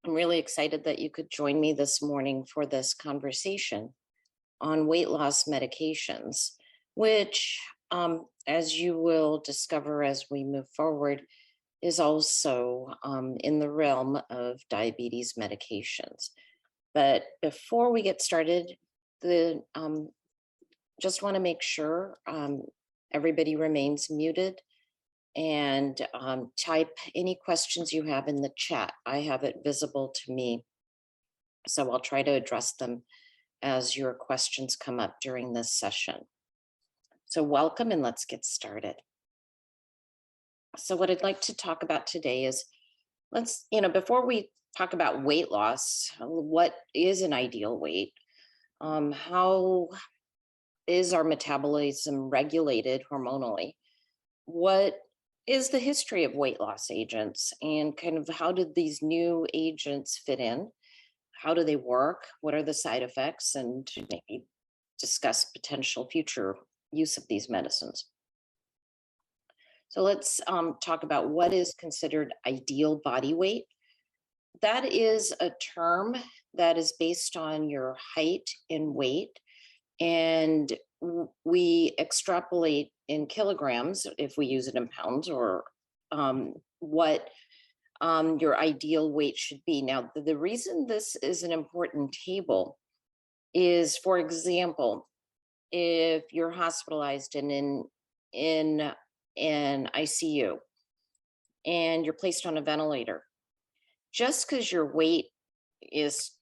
I'm really excited that you could join me this morning for this conversation on weight loss medications, which, as you will discover as we move forward, is also in the realm of diabetes medications. But before we get started, the just want to make sure everybody remains muted and type any questions you have in the chat. I have it visible to me, so I'll try to address them as your questions come up during this session. So welcome and let's get started. So what I'd like to talk about today is before we talk about weight loss, what is an ideal weight? How is our metabolism regulated hormonally? What is the history of weight loss agents and kind of how did these new agents fit in? How do they work? What are the side effects? And maybe discuss potential future use of these medicines. So let's talk about what is considered ideal body weight. That is a term that is based on your height and weight. And we extrapolate in kilograms if we use it in pounds, or what your ideal weight should be. Now, the reason this is an important table is, for example, if you're hospitalized and in an ICU and you're placed on a ventilator, just because your weight is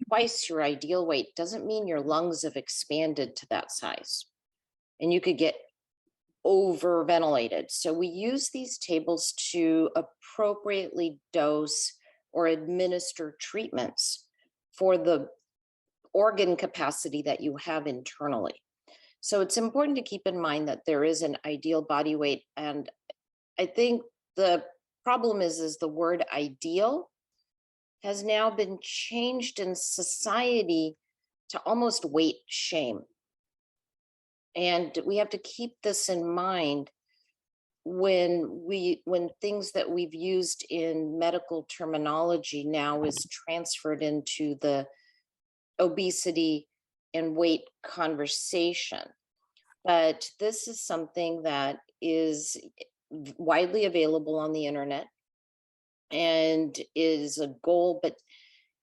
twice your ideal weight doesn't mean your lungs have expanded to that size, and you could get overventilated. So we use these tables to appropriately dose or administer treatments for the organ capacity that you have internally. So it's important to keep in mind that there is an ideal body weight. And I think the problem is the word ideal has now been changed in society to almost weight shame. And we have to keep this in mind when things that we've used in medical terminology now is transferred into the obesity and weight conversation. But this is something that is widely available on the internet and is a goal, but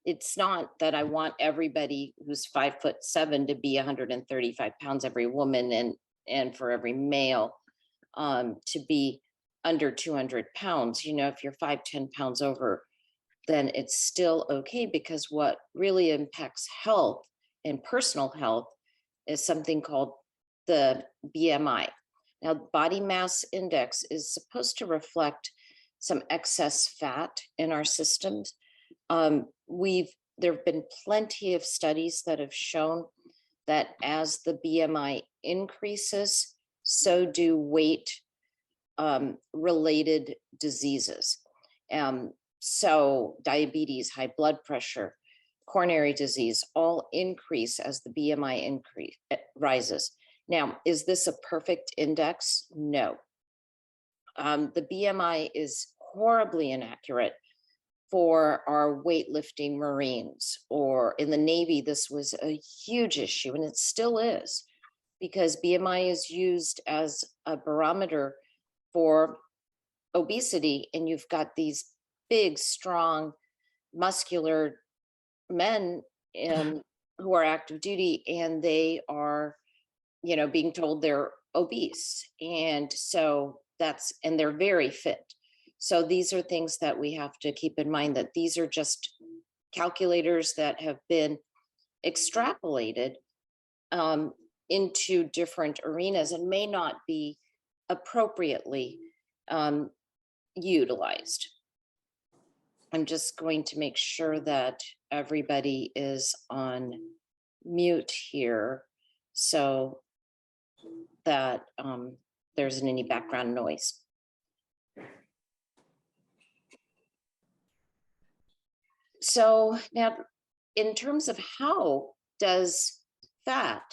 it's not that I want everybody who's 5'7" to be 135 pounds, every woman, and for every male to be under 200 pounds. If you're 5, 10 pounds over, then it's still okay, because what really impacts health and personal health is something called the BMI. Now, body mass index is supposed to reflect some excess fat in our systems. There have been plenty of studies that have shown that as the BMI increases, so do weight related diseases. So diabetes, high blood pressure, coronary disease all increase as the BMI rises. Now, is this a perfect index? No. The BMI is horribly inaccurate for our weightlifting Marines, or in the Navy. This was a huge issue, and it still is, because BMI is used as a barometer for obesity, and you've got these big, strong, muscular men who are active duty, and they are, being told they're obese. And so and they're very fit. So these are things that we have to keep in mind, that these are just calculators that have been extrapolated into different arenas and may not be appropriately utilized. I'm just going to make sure that everybody is on mute here so that there isn't any background noise. So now, in terms of how does fat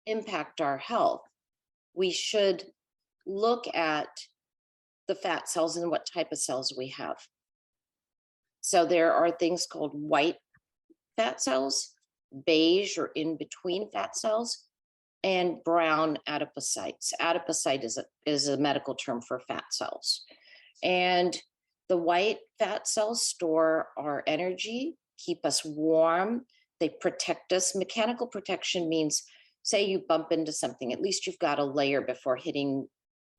impact our health, we should look at the fat cells and what type of cells we have. So there are things called white fat cells, beige or in between fat cells, and brown adipocytes. Adipocyte is a medical term for fat cells. And the white fat cells store our energy, keep us warm, they protect us. Mechanical protection means, say you bump into something, at least you've got a layer before hitting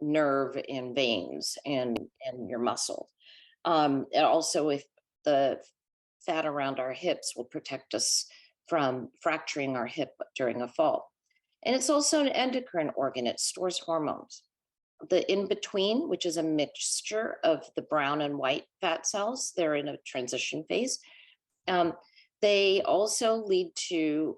nerve and veins and your muscle. And also, if the fat around our hips will protect us from fracturing our hip during a fall. And it's also an endocrine organ, it stores hormones. The in between, which is a mixture of the brown and white fat cells, they're in a transition phase. They also lead to,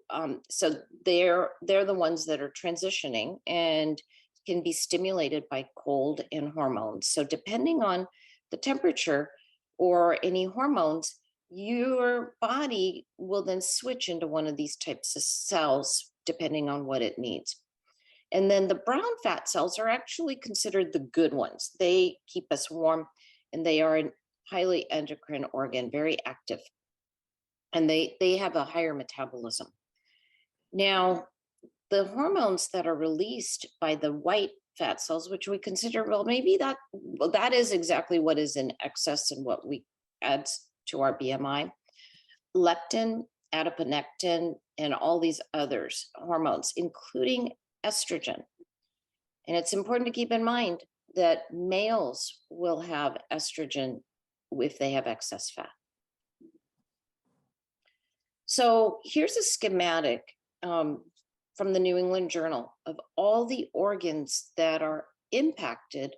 so they're the ones that are transitioning and can be stimulated by cold and hormones. So depending on the temperature or any hormones, your body will then switch into one of these types of cells depending on what it needs. And then the brown fat cells are actually considered the good ones. They keep us warm and they are a highly endocrine organ, very active. And they have a higher metabolism. Now, the hormones that are released by the white fat cells, which we consider, well, maybe that is exactly what is in excess and what we add to our BMI. Leptin, adiponectin, and all these others hormones, including estrogen. And it's important to keep in mind that males will have estrogen if they have excess fat. So here's a schematic from the New England Journal of all the organs that are impacted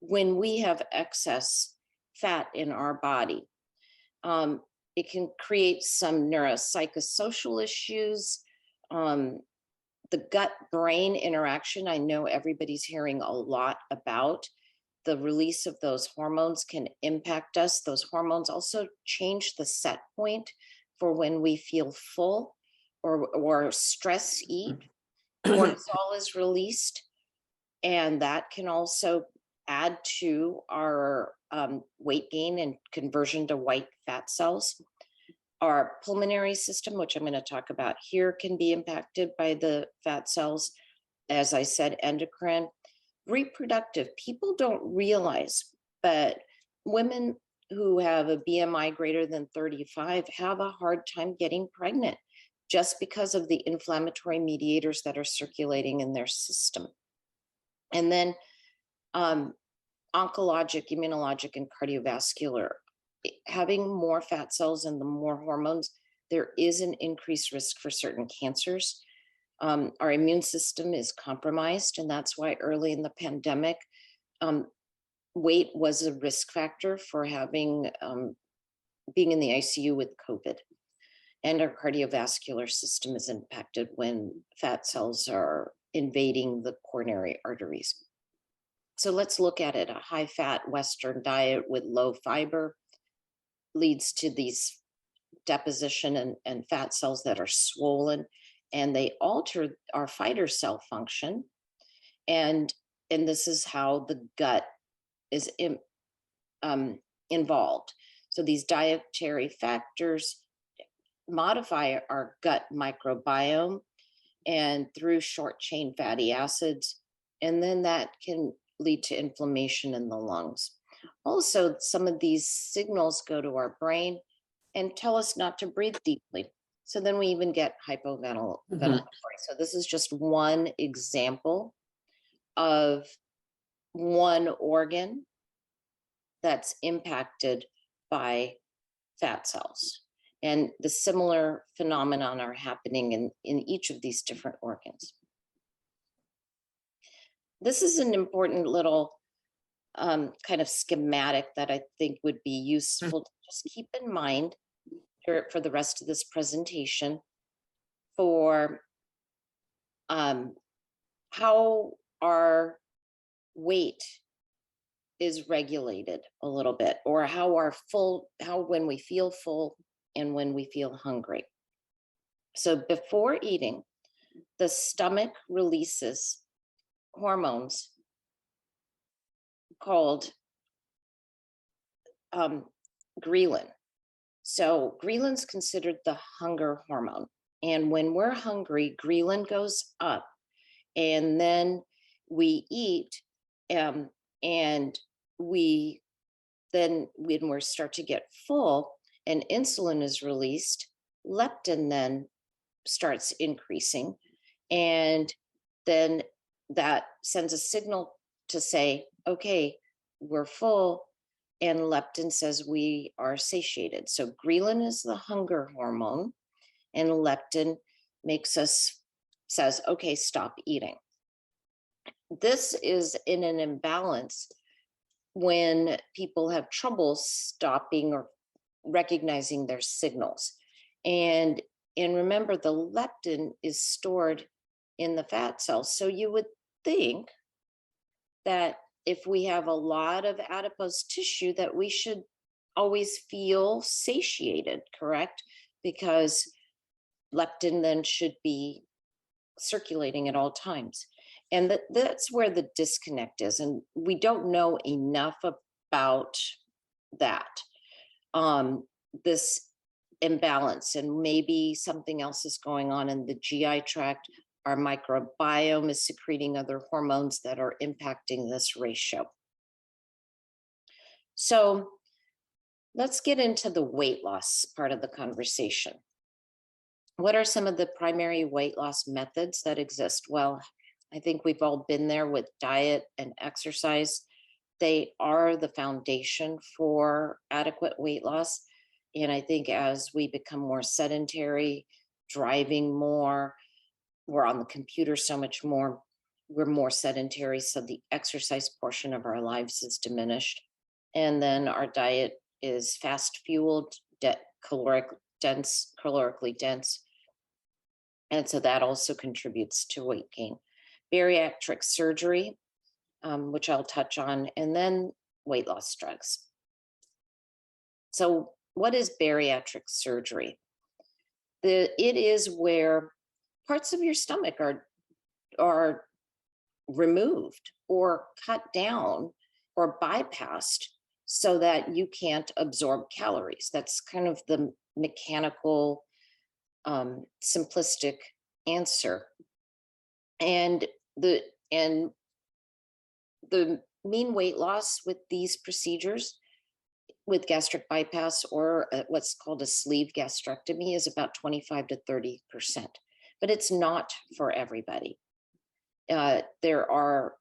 when we have excess fat in our body. It can create some neuropsychosocial issues. The gut-brain interaction, I know everybody's hearing a lot about. The release of those hormones can impact us. Those hormones also change the set point for when we feel full or stress eat. Cortisol is released, and that can also add to our weight gain and conversion to white fat cells. Our pulmonary system, which I'm going to talk about here, can be impacted by the fat cells. As I said, endocrine. Reproductive, people don't realize, but women who have a BMI greater than 35 have a hard time getting pregnant just because of the inflammatory mediators that are circulating in their system. And then oncologic, immunologic, and cardiovascular. Having more fat cells and the more hormones, there is an increased risk for certain cancers. Our immune system is compromised, and that's why early in the pandemic, weight was a risk factor for having being in the ICU with COVID. And our cardiovascular system is impacted when fat cells are invading the coronary arteries. So let's look at it. A high-fat Western diet with low fiber leads to these deposition and fat cells that are swollen, and they alter our fighter cell function. And this is how the gut is involved. So these dietary factors modify our gut microbiome and through short chain fatty acids, and then that can lead to inflammation in the lungs. Also, some of these signals go to our brain and tell us not to breathe deeply. So then we even get hypoventilatory. So this is just one example of one organ that's impacted by fat cells. And the similar phenomenon are happening in each of these different organs. This is an important little kind of schematic that I think would be useful to just keep in mind for the rest of this presentation for how our weight is regulated a little bit, or how when we feel full and when we feel hungry. So before eating, the stomach releases hormones called ghrelin. So ghrelin's considered the hunger hormone. And when we're hungry, ghrelin goes up, and then we eat, um, and we then when we start to get full and insulin is released, leptin then starts increasing, and then that sends a signal to say, okay, we're full, and leptin says we are satiated. So ghrelin is the hunger hormone, and leptin makes us says, okay, stop eating. This is in an imbalance when people have trouble stopping or recognizing their signals. And and remember, the leptin is stored in the fat cells. So you would think that if we have a lot of adipose tissue, that we should always feel satiated, correct? Because leptin then should be circulating at all times. And that's where the disconnect is. And we don't know enough about that, this imbalance. And maybe something else is going on in the GI tract. Our microbiome is secreting other hormones that are impacting this ratio. So let's get into the weight loss part of the conversation. What are some of the primary weight loss methods that exist? Well, I think we've all been there with diet and exercise. They are the foundation for adequate weight loss. And I think as we become more sedentary, driving more, we're on the computer so much more, we're more sedentary. So the exercise portion of our lives is diminished. And then our diet is fast fueled, calorically dense. And so that also contributes to weight gain. Bariatric surgery, which I'll touch on, and then weight loss drugs. So what is bariatric surgery? It is where parts of your stomach are removed or cut down or bypassed so that you can't absorb calories. That's kind of the mechanical, simplistic answer. And the mean weight loss with these procedures, with gastric bypass or what's called a sleeve gastrectomy, is about 25 to 30%. But it's not for everybody. There are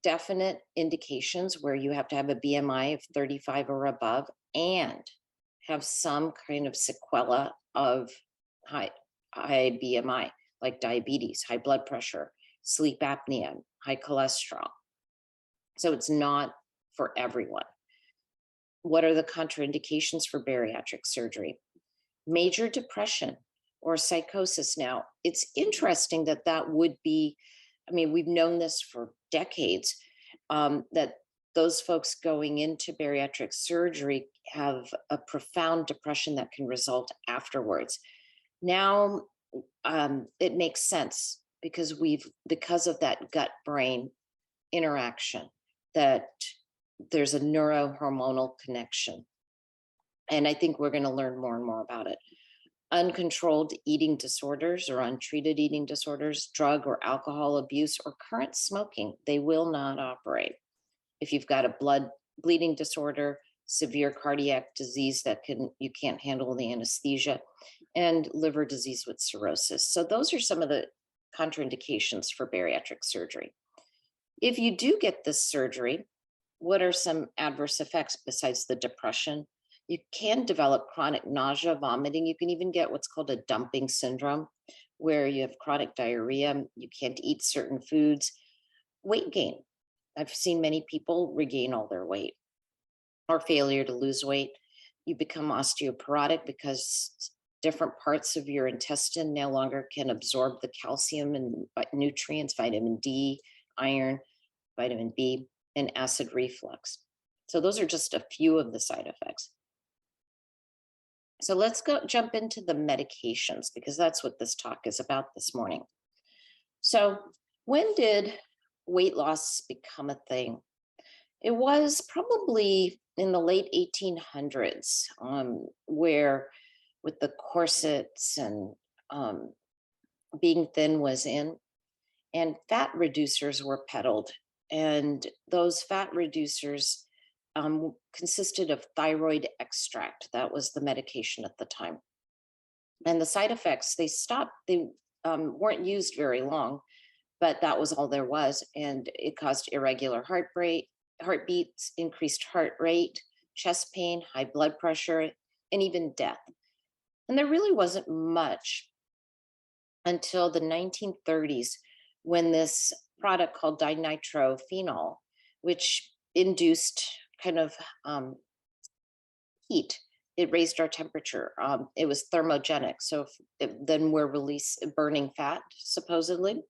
definite indications where you have to have a BMI of 35 or above and have some kind of sequela of high BMI, like diabetes, high blood pressure, sleep apnea, high cholesterol. So it's not for everyone. What are the contraindications for bariatric surgery? Major depression or psychosis. Now, it's interesting that that would be, I mean, we've known this for decades, that those folks going into bariatric surgery have a profound depression that can result afterwards. Now, it makes sense because of that gut brain interaction, that there's a neurohormonal connection. And I think we're going to learn more and more about it. Uncontrolled eating disorders or untreated eating disorders, drug or alcohol abuse, or current smoking, they will not operate. If you've got a bleeding disorder, severe cardiac disease that you can't handle the anesthesia, and liver disease with cirrhosis. So those are some of the contraindications for bariatric surgery. If you do get this surgery, what are some adverse effects besides the depression? You can develop chronic nausea, vomiting. You can even get what's called a dumping syndrome, where you have chronic diarrhea. You can't eat certain foods. Weight gain. I've seen many people regain all their weight, or failure to lose weight. You become osteoporotic because different parts of your intestine no longer can absorb the calcium and nutrients, vitamin D, iron, vitamin B, and acid reflux. So those are just a few of the side effects. So let's jump into the medications, because that's what this talk is about this morning. So when did weight loss become a thing? It was probably in the late 1800s, where with the corsets and being thin was in, and fat reducers were peddled. And those fat reducers consisted of thyroid extract. That was the medication at the time. And the side effects, they stopped, they weren't used very long, but that was all there was. And it caused irregular heartbeats, increased heart rate, chest pain, high blood pressure, and even death. And there really wasn't much until the 1930s when this product called dinitrophenol, which induced kind of heat, it raised our temperature. It was thermogenic. So then we're burning fat, supposedly.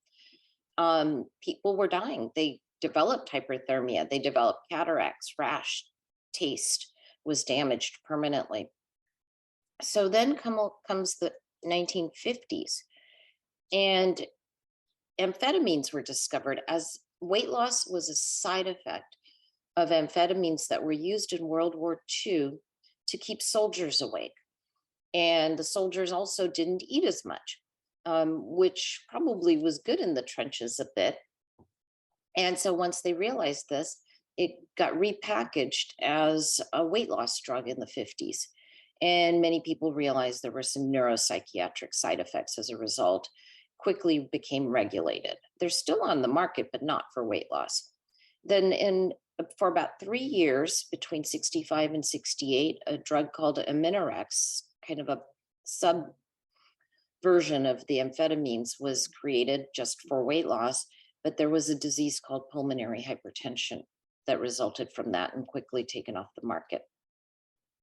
People were dying. They developed hyperthermia. They developed cataracts, rash, taste was damaged permanently. So then comes the 1950s, and amphetamines were discovered as weight loss was a side effect of amphetamines that were used in World War II to keep soldiers awake. And the soldiers also didn't eat as much, which probably was good in the trenches a bit. And so once they realized this, it got repackaged as a weight loss drug in the 50s. And many people realized there were some neuropsychiatric side effects as a result, quickly became regulated. They're still on the market, but not for weight loss. Then for about 3 years, between 65 and 68, a drug called Aminorex, kind of a sub version of the amphetamines, was created just for weight loss, but there was a disease called pulmonary hypertension that resulted from that and quickly taken off the market.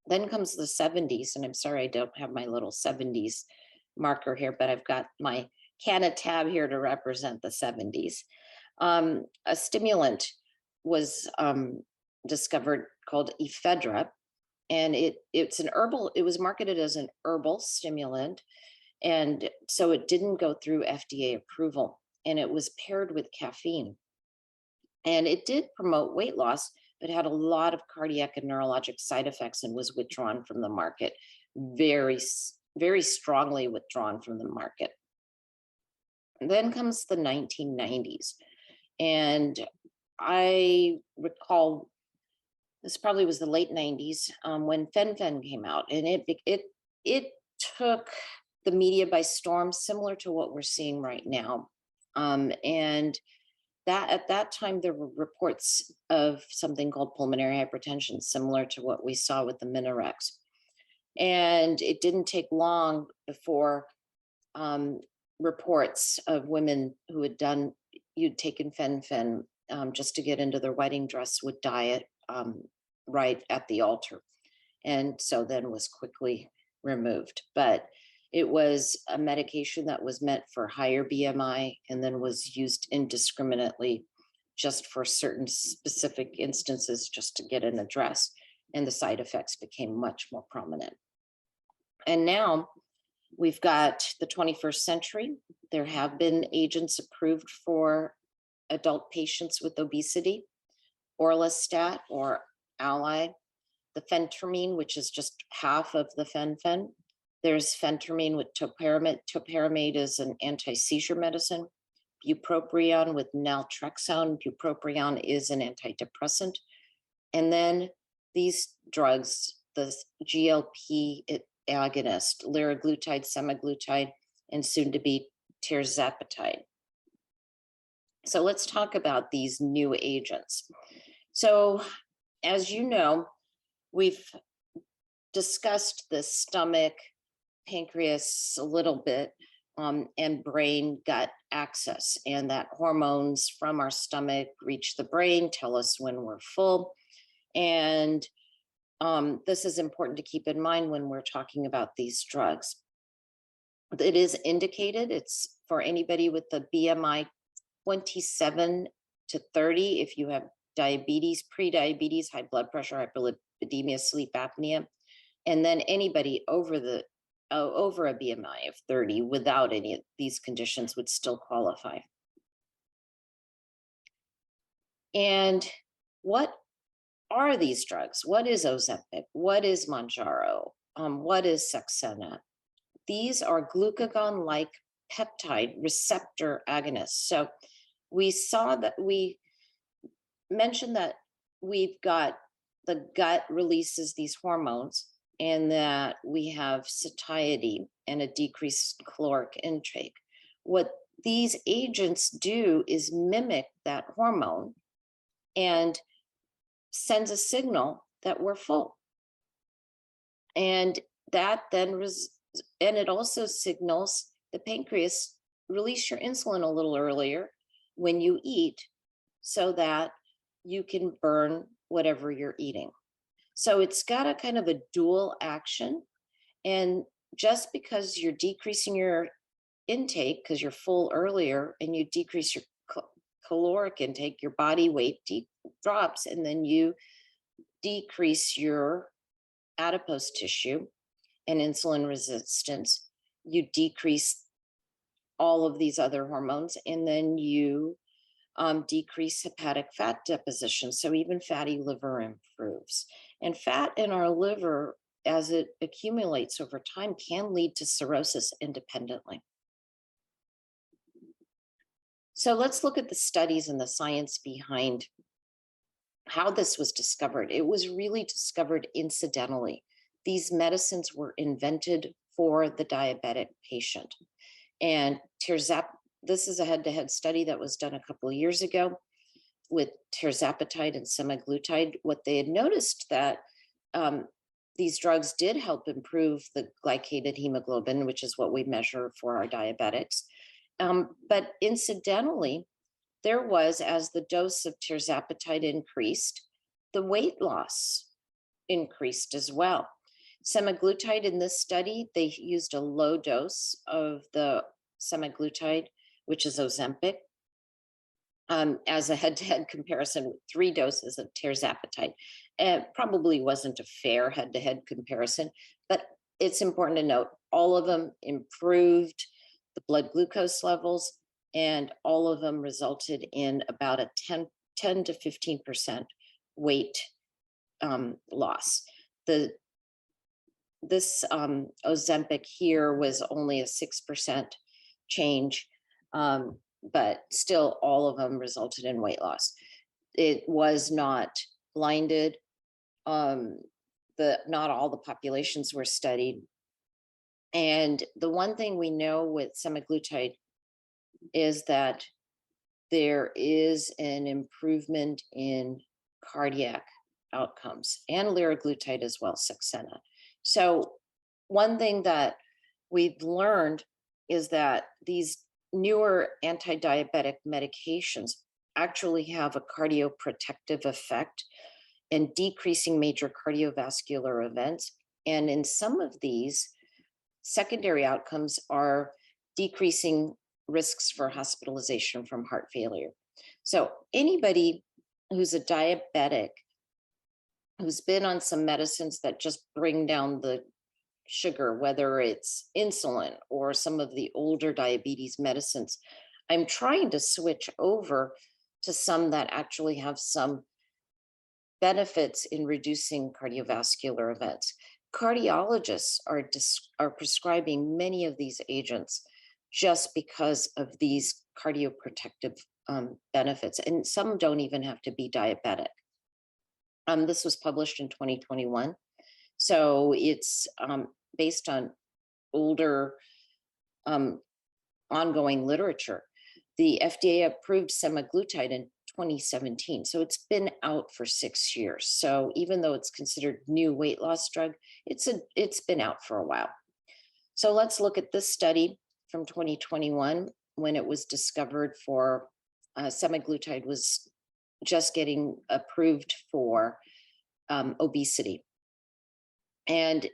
Then comes the 70s, and I'm sorry I don't have my little 70s marker here, but I've got my Canna tab here to represent the 70s. A stimulant was discovered called ephedra, and it was marketed as an herbal stimulant, and so it didn't go through FDA approval, and it was paired with caffeine. And it did promote weight loss, but had a lot of cardiac and neurologic side effects and was withdrawn from the market, very, very strongly withdrawn from the market. And then comes the 1990s. And I recall this probably was the late 90s when fen-phen came out, and it took the media by storm, similar to what we're seeing right now. And that at that time, there were reports of something called pulmonary hypertension, similar to what we saw with the Minorex. And it didn't take long before reports of women who had taken fen-phen just to get into their wedding dress would die right at the altar. And so then was quickly removed. But it was a medication that was meant for higher BMI and then was used indiscriminately just for certain specific instances just to get an address. And the side effects became much more prominent. And now we've got the 21st century. There have been agents approved for adult patients with obesity, Orlistat or Ally, the phentermine, which is just half of the fen-phen. There's phentermine with topiramate. Topiramate is an anti-seizure medicine. Bupropion with naltrexone. Bupropion is an antidepressant. And then these drugs, the GLP agonist, liraglutide, semaglutide, and soon to be tirzepatide. So let's talk about these new agents. So as you know, we've discussed the stomach, pancreas a little bit, and brain gut axis, and that hormones from our stomach reach the brain, tell us when we're full. And this is important to keep in mind when we're talking about these drugs. It is indicated, it's for anybody with the BMI 27 to 30, if you have diabetes, pre-diabetes, high blood pressure, hyperlipidemia, sleep apnea, and then anybody over a BMI of 30 without any of these conditions would still qualify. And what are these drugs? What is Ozempic? What is Mounjaro? What is Saxena? These are glucagon-like peptide receptor agonists. So we saw that we mentioned that we've got the gut releases these hormones and that we have satiety and a decreased caloric intake. What these agents do is mimic that hormone and sends a signal that we're full. And that then, and it also signals the pancreas, release your insulin a little earlier when you eat so that you can burn whatever you're eating. So it's got a kind of a dual action. And just because you're decreasing your intake because you're full earlier and you decrease your caloric intake, your body weight drops, and then you decrease your adipose tissue and insulin resistance, you decrease all of these other hormones, and then you decrease hepatic fat deposition. So even fatty liver improves. And fat in our liver, as it accumulates over time, can lead to cirrhosis independently. So let's look at the studies and the science behind how this was discovered. It was really discovered incidentally. These medicines were invented for the diabetic patient. And this is a head-to-head study that was done a couple of years ago with tirzepatide and semaglutide. What they had noticed that these drugs did help improve the glycated hemoglobin, which is what we measure for our diabetics. But incidentally, there was, as the dose of tirzepatide increased, the weight loss increased as well. Semaglutide in this study, they used a low dose of the semaglutide, which is Ozempic, as a head-to-head comparison with 3 doses of tirzepatide. It probably wasn't a fair head-to-head comparison, but it's important to note all of them improved the blood glucose levels, and all of them resulted in about a 10 to 15% weight loss. This Ozempic here was only a 6% change, but still all of them resulted in weight loss. It was not blinded. Not all the populations were studied. And the one thing we know with semaglutide is that there is an improvement in cardiac outcomes, and liraglutide as well, Saxena. So one thing that we've learned is that these newer anti-diabetic medications actually have a cardioprotective effect in decreasing major cardiovascular events. And in some of these, secondary outcomes are decreasing risks for hospitalization from heart failure. So anybody who's a diabetic, who's been on some medicines that just bring down the sugar, whether it's insulin or some of the older diabetes medicines, I'm trying to switch over to some that actually have some benefits in reducing cardiovascular events. Cardiologists are prescribing many of these agents just because of these cardioprotective benefits, and some don't even have to be diabetic. This was published in 2021, so it's based on older ongoing literature. The FDA approved semaglutide in 2017, so it's been out for 6 years. So even though it's considered new weight loss drug, it's been out for a while. So let's look at this study from 2021 when it was discovered for semaglutide was just getting approved for obesity. And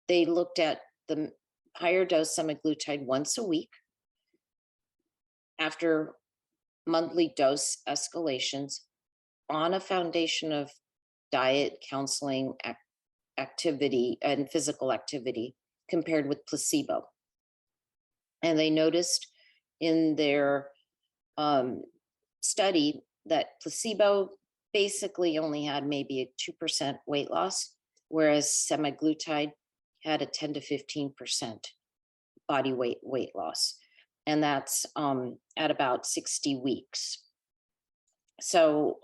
they looked at the higher dose semaglutide once a week after monthly dose escalations on a foundation of diet, counseling, activity, and physical activity compared with placebo. And they noticed in their study that placebo basically only had maybe a 2% weight loss, whereas semaglutide had a 10 to 15% body weight loss. And that's at about 60 weeks. So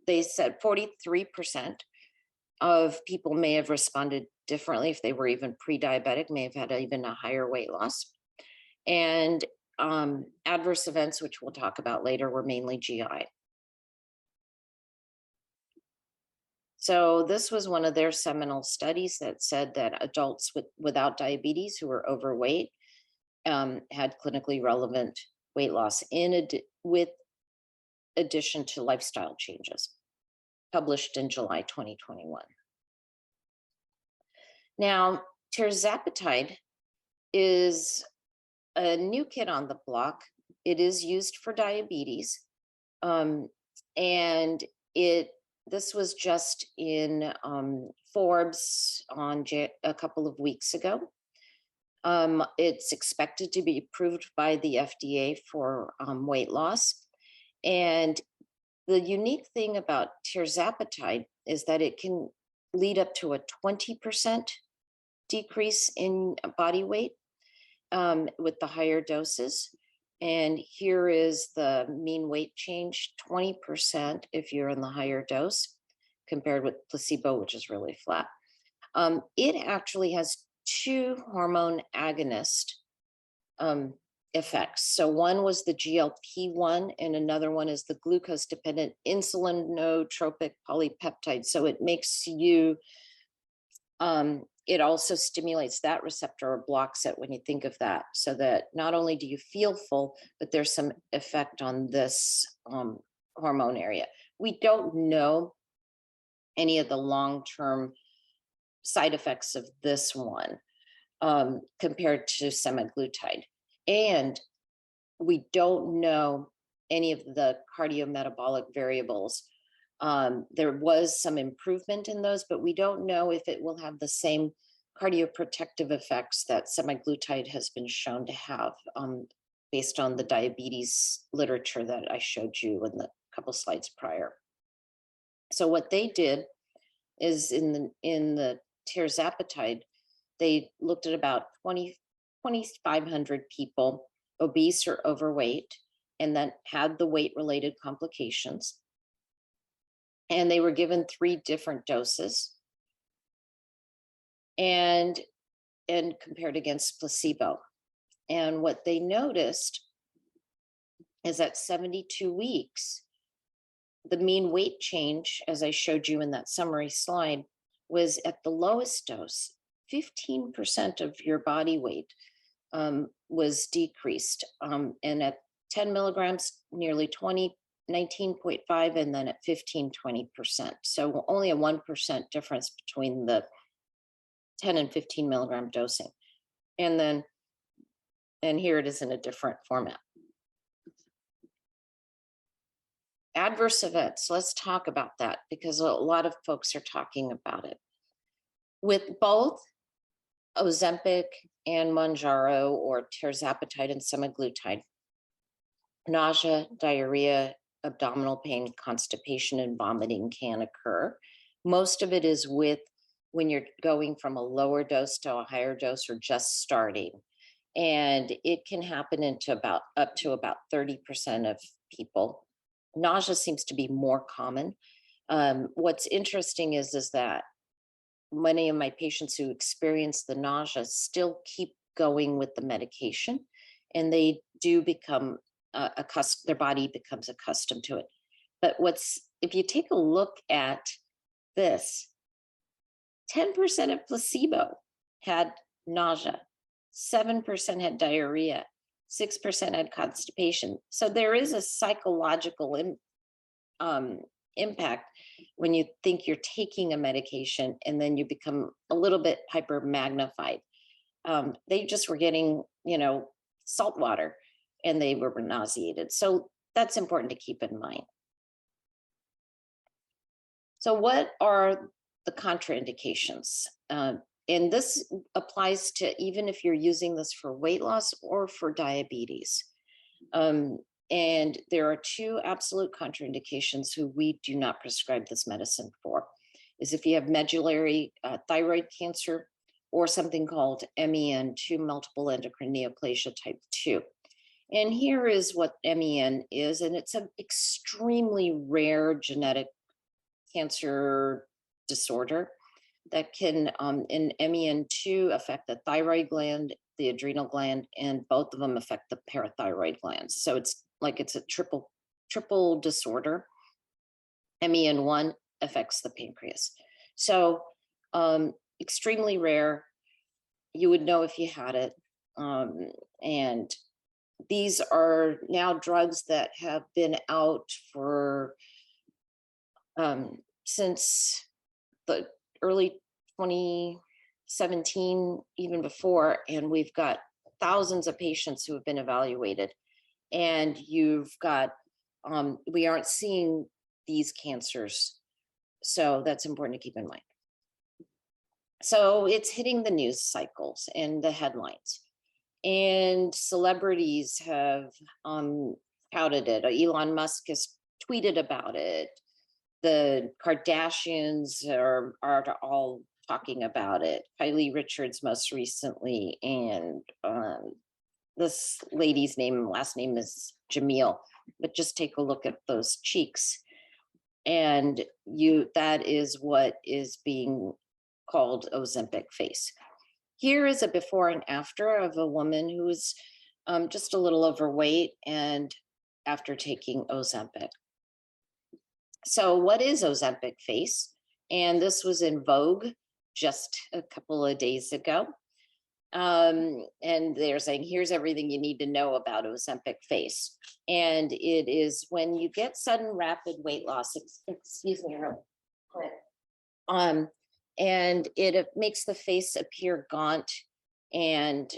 they said 43% of people may have responded differently if they were even pre-diabetic, may have had even a higher weight loss. And adverse events, which we'll talk about later, were mainly GI. So this was one of their seminal studies that said that adults without diabetes who were overweight had clinically relevant weight loss with addition to lifestyle changes, published in July 2021. Now, tirzepatide is a new kid on the block. It is used for diabetes, and this was just in Forbes on a couple of weeks ago. It's expected to be approved by the FDA for weight loss. And the unique thing about tirzepatide is that it can lead up to a 20% decrease in body weight with the higher doses. And here is the mean weight change, 20% if you're in the higher dose, compared with placebo, which is really flat. It actually has two hormone agonist effects. So one was the GLP-1 and another one is the glucose-dependent insulinotropic polypeptide. So it makes you, it also stimulates that receptor or blocks it when you think of that, so that not only do you feel full, but there's some effect on this hormone area. We don't know any of the long-term side effects of this one compared to semaglutide. And we don't know any of the cardiometabolic variables. There was some improvement in those, but we don't know if it will have the same cardioprotective effects that semaglutide has been shown to have based on the diabetes literature that I showed you in the couple slides prior. So what they did is in the tirzepatide, they looked at about 2,500 people, obese or overweight, and then had the weight-related complications. And they were given 3 different doses and compared against placebo. And what they noticed is at 72 weeks, the mean weight change, as I showed you in that summary slide, was at the lowest dose. 15% of your body weight was decreased. And at 10 milligrams, nearly 19.5, and then at 15, 20%. So only a 1% difference between the 10 and 15 milligram dosing. And here it is in a different format. Adverse events, let's talk about that because a lot of folks are talking about it. With both Ozempic and Mounjaro, or tirzepatide and semaglutide, nausea, diarrhea, abdominal pain, constipation, and vomiting can occur. Most of it is when you're going from a lower dose to a higher dose or just starting. And it can happen up to about 30% of people. Nausea seems to be more common. What's interesting is that many of my patients who experience the nausea still keep going with the medication, and they do become their body becomes accustomed to it. But if you take a look at this, 10% of placebo had nausea, 7% had diarrhea, 6% had constipation. So there is a psychological impact when you think you're taking a medication and then you become a little bit hyper magnified. They just were getting, salt water and they were nauseated. So that's important to keep in mind. So what are the contraindications? And this applies to even if you're using this for weight loss or for diabetes. And there are two absolute contraindications who we do not prescribe this medicine for, is if you have medullary thyroid cancer or something called MEN2, multiple endocrine neoplasia type 2. And here is what MEN is, and it's an extremely rare genetic cancer disorder that can, in MEN2, affect the thyroid gland, the adrenal gland, and both of them affect the parathyroid glands. So it's a triple disorder. MEN1 affects the pancreas. So extremely rare. You would know if you had it. And these are now drugs that have been out for since the early 2017, even before, and we've got thousands of patients who have been evaluated. And you've got, we aren't seeing these cancers. So that's important to keep in mind. So it's hitting the news cycles and the headlines. And celebrities have touted it. Elon Musk has tweeted about it. The Kardashians are all talking about it. Kylie Richards most recently, and this lady's last name is Jamil. But just take a look at those cheeks, and that is what is being called Ozempic face. Here is a before and after of a woman who was just a little overweight and after taking Ozempic. So what is Ozempic face? And this was in Vogue just a couple of days ago. And they're saying, here's everything you need to know about Ozempic face. And it is when you get sudden rapid weight loss, excuse me, real quick. And it makes the face appear gaunt. And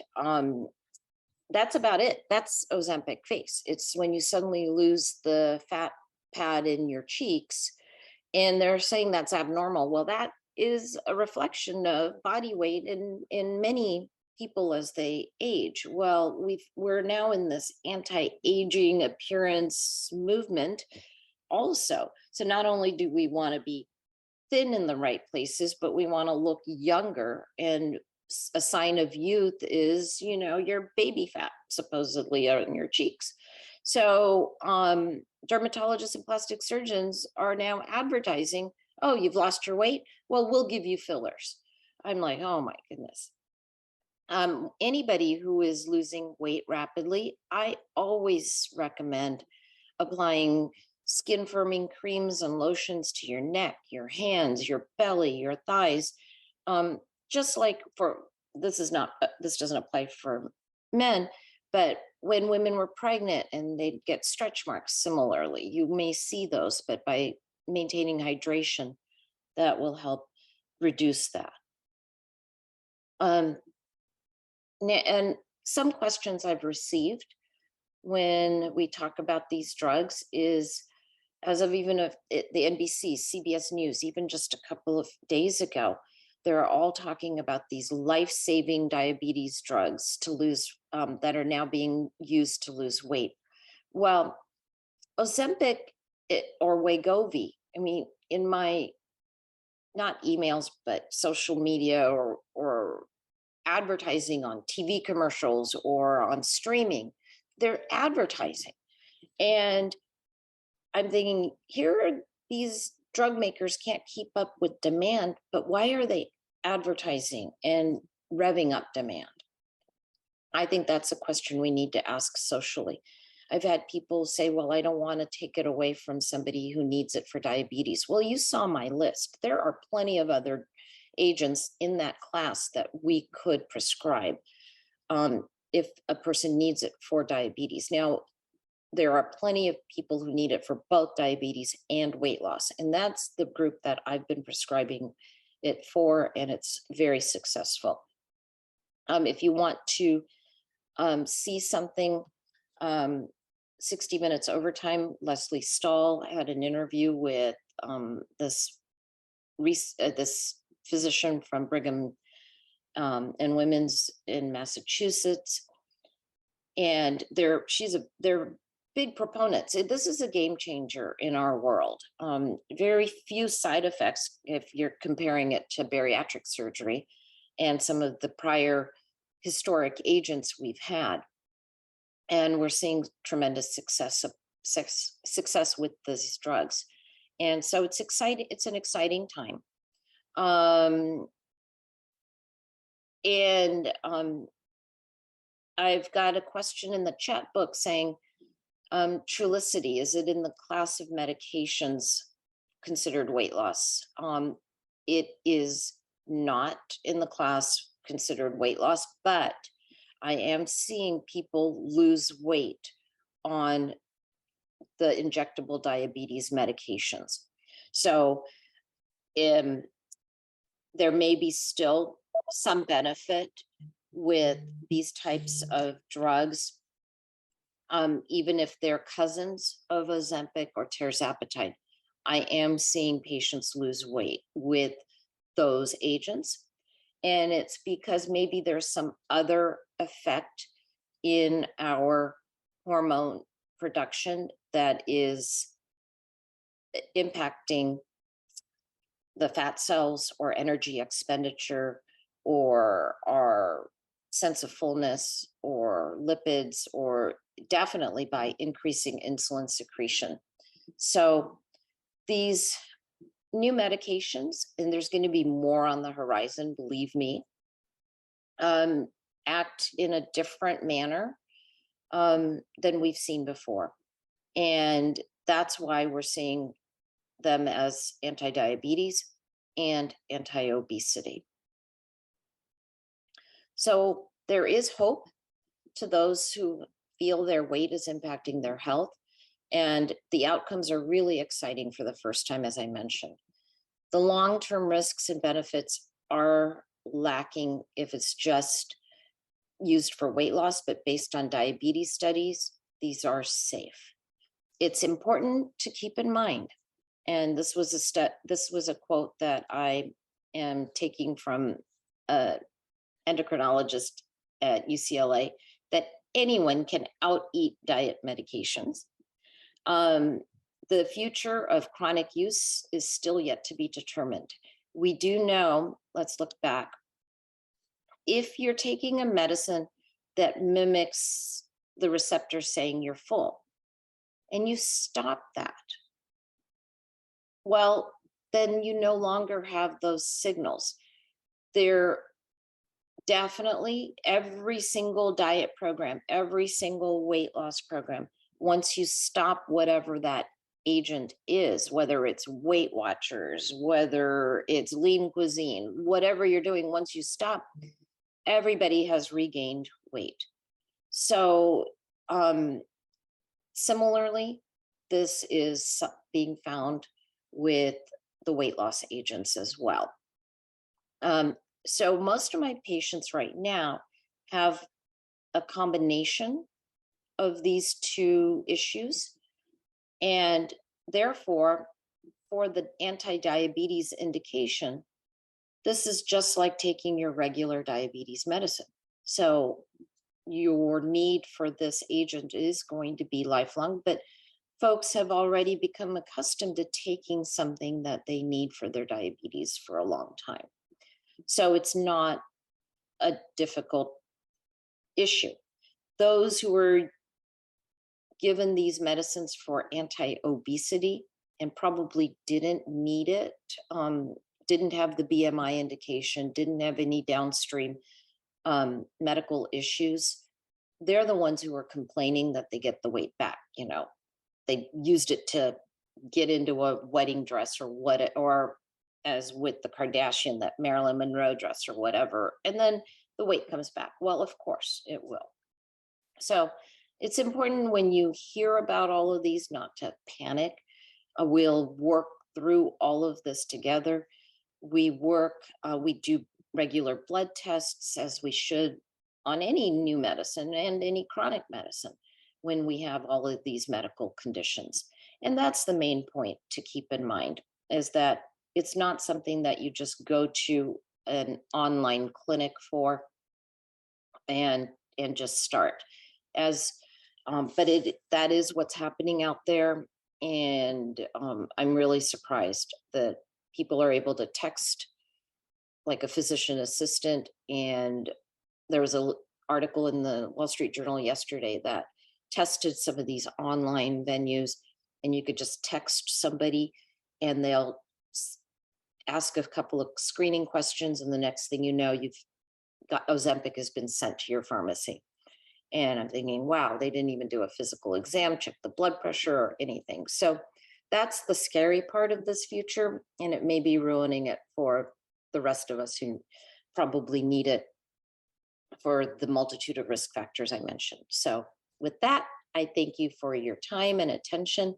that's about it. That's Ozempic face. It's when you suddenly lose the fat pad in your cheeks, and they're saying that's abnormal. Well, that is a reflection of body weight in many people as they age. Well, we're now in this anti-aging appearance movement also. So not only do we want to be thin in the right places, but we want to look younger. And a sign of youth is, your baby fat supposedly on your cheeks. So dermatologists and plastic surgeons are now advertising, oh, you've lost your weight? Well, we'll give you fillers. I'm like, oh my goodness. Anybody who is losing weight rapidly, I always recommend applying skin firming creams and lotions to your neck, your hands, your belly, your thighs. Just like this doesn't apply for men, but when women were pregnant and they'd get stretch marks similarly, you may see those, but by maintaining hydration, that will help reduce that. And some questions I've received when we talk about these drugs is, as of even the NBC, CBS News, even just a couple of days ago, they're all talking about these life-saving diabetes drugs to lose, that are now being used to lose weight. Well, Ozempic or Wegovy, I mean, in my, not emails, but social media or advertising on TV commercials or on streaming, they're advertising. And I'm thinking, here are these drug makers can't keep up with demand, but why are they advertising and revving up demand? I think that's a question we need to ask socially. I've had people say, well, I don't want to take it away from somebody who needs it for diabetes. Well, you saw my list. There are plenty of other agents in that class that we could prescribe if a person needs it for diabetes. Now, there are plenty of people who need it for both diabetes and weight loss. And that's the group that I've been prescribing it for, and it's very successful. If you want to see something, 60 Minutes Overtime, Leslie Stahl had an interview with this physician from Brigham and Women's in Massachusetts. And they're big proponents. This is a game changer in our world. Very few side effects if you're comparing it to bariatric surgery and some of the prior historic agents we've had. And we're seeing tremendous success with these drugs. And so it's exciting. It's an exciting time. Um, and I've got a question in the chat book saying, Trulicity, is it in the class of medications considered weight loss? It is not in the class considered weight loss, but I am seeing people lose weight on the injectable diabetes medications. So there may be still some benefit with these types of drugs, even if they're cousins of Ozempic or tirzepatide. I am seeing patients lose weight with those agents. And it's because maybe there's some other effect in our hormone production that is impacting the fat cells or energy expenditure or our sense of fullness or lipids, or definitely by increasing insulin secretion. So these new medications, and there's going to be more on the horizon, believe me, act in a different manner than we've seen before. And that's why we're seeing them as anti-diabetes and anti-obesity. So there is hope to those who feel their weight is impacting their health. And the outcomes are really exciting for the first time, as I mentioned. The long-term risks and benefits are lacking if it's just used for weight loss, but based on diabetes studies, these are safe. It's important to keep in mind, and this was a quote that I am taking from an endocrinologist at UCLA, that anyone can out-eat diet medications. The future of chronic use is still yet to be determined. We do know, let's look back, if you're taking a medicine that mimics the receptor saying you're full, and you stop that, well, then you no longer have those signals. They're definitely every single diet program, every single weight loss program, once you stop whatever that agent is, whether it's Weight Watchers, whether it's lean cuisine, whatever you're doing, once you stop, everybody has regained weight. So similarly, this is being found with the weight loss agents as well. So most of my patients right now have a combination of these two issues. And therefore, for the anti-diabetes indication, this is just like taking your regular diabetes medicine. So your need for this agent is going to be lifelong, but folks have already become accustomed to taking something that they need for their diabetes for a long time. So it's not a difficult issue. Those who are given these medicines for anti-obesity and probably didn't need it, didn't have the BMI indication, didn't have any downstream medical issues, they're the ones who are complaining that they get the weight back. You know, they used it to get into a wedding dress or what, or as with the Kardashian, that Marilyn Monroe dress or whatever, and then the weight comes back. Well, of course it will. So it's important when you hear about all of these not to panic. We'll work through all of this together. We do regular blood tests, as we should on any new medicine and any chronic medicine when we have all of these medical conditions. And that's the main point to keep in mind, is that it's not something that you just go to an online clinic for and just start. As But that is what's happening out there. And I'm really surprised that people are able to text like a physician assistant. And there was a article in the Wall Street Journal yesterday that tested some of these online venues, and you could just text somebody and they'll ask a couple of screening questions, and the next thing you know, you've got Ozempic has been sent to your pharmacy. And I'm thinking, wow, they didn't even do a physical exam, check the blood pressure or anything. So that's the scary part of this future. And it may be ruining it for the rest of us who probably need it for the multitude of risk factors I mentioned. So with that, I thank you for your time and attention.